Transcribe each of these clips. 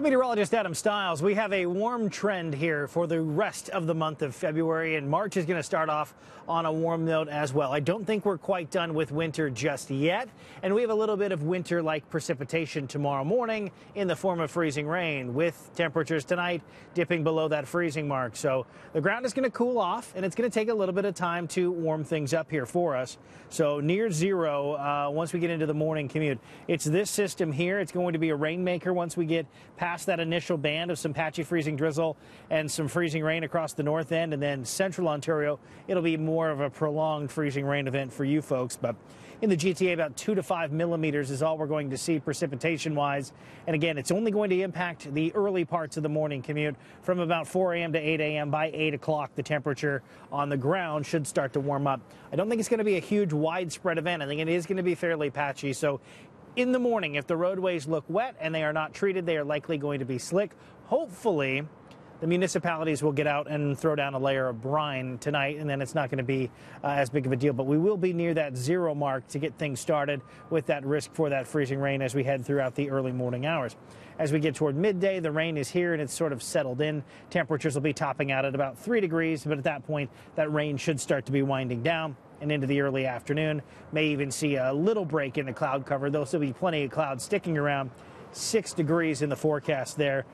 Meteorologist Adam Stiles. We have a warm trend here for the rest of the month of February, and March is going to start off on a warm note as well. I don't think we're quite done with winter just yet, and we have a little bit of winter-like precipitation tomorrow morning in the form of freezing rain, with temperatures tonight dipping below that freezing mark. So the ground is going to cool off, and it's going to take a little bit of time to warm things up here for us. So near zero once we get into the morning commute. It's this system here. It's going to be a rainmaker once we get past that initial band of some patchy freezing drizzle and some freezing rain across the north end, and then central Ontario, it'll be more of a prolonged freezing rain event for you folks. But in the GTA, about 2 to 5 millimeters is all we're going to see precipitation-wise. And again, it's only going to impact the early parts of the morning commute from about 4 a.m. to 8 a.m. By 8 o'clock, the temperature on the ground should start to warm up. I don't think it's going to be a huge widespread event. I think it is going to be fairly patchy. So in the morning, if the roadways look wet and they are not treated, they are likely going to be slick. Hopefully, the municipalities will get out and throw down a layer of brine tonight, and then it's not going to be as big of a deal. But we will be near that zero mark to get things started with that risk for that freezing rain as we head throughout the early morning hours. As we get toward midday, the rain is here and it's sort of settled in. Temperatures will be topping out at about 3 degrees, but at that point, that rain should start to be winding down. And into the early afternoon, may even see a little break in the cloud cover. There'll still be plenty of clouds sticking around. 6 degrees in the forecast there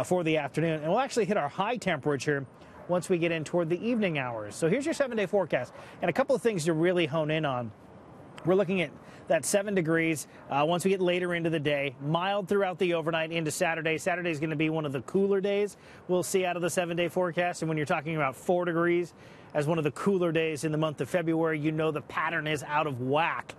for the afternoon. And we'll actually hit our high temperature once we get in toward the evening hours. So here's your 7-day forecast. And a couple of things to really hone in on. We're looking at that 7 degrees once we get later into the day. Mild throughout the overnight into Saturday. Saturday is going to be one of the cooler days we'll see out of the 7-day forecast. And when you're talking about 4 degrees as one of the cooler days in the month of February, you know the pattern is out of whack.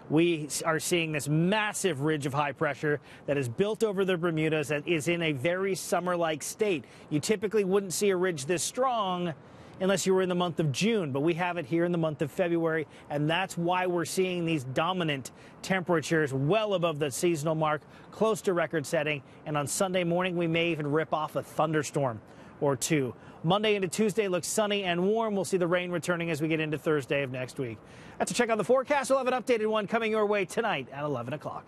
We are seeing this massive ridge of high pressure that is built over the Bermudas that is in a very summer-like state. You typically wouldn't see a ridge this strong unless you were in the month of June, but we have it here in the month of February, and that's why we're seeing these dominant temperatures well above the seasonal mark, close to record setting, and on Sunday morning we may even rip off a thunderstorm or two. Monday into Tuesday looks sunny and warm. We'll see the rain returning as we get into Thursday of next week. That's a check on the forecast. We'll have an updated one coming your way tonight at 11 o'clock.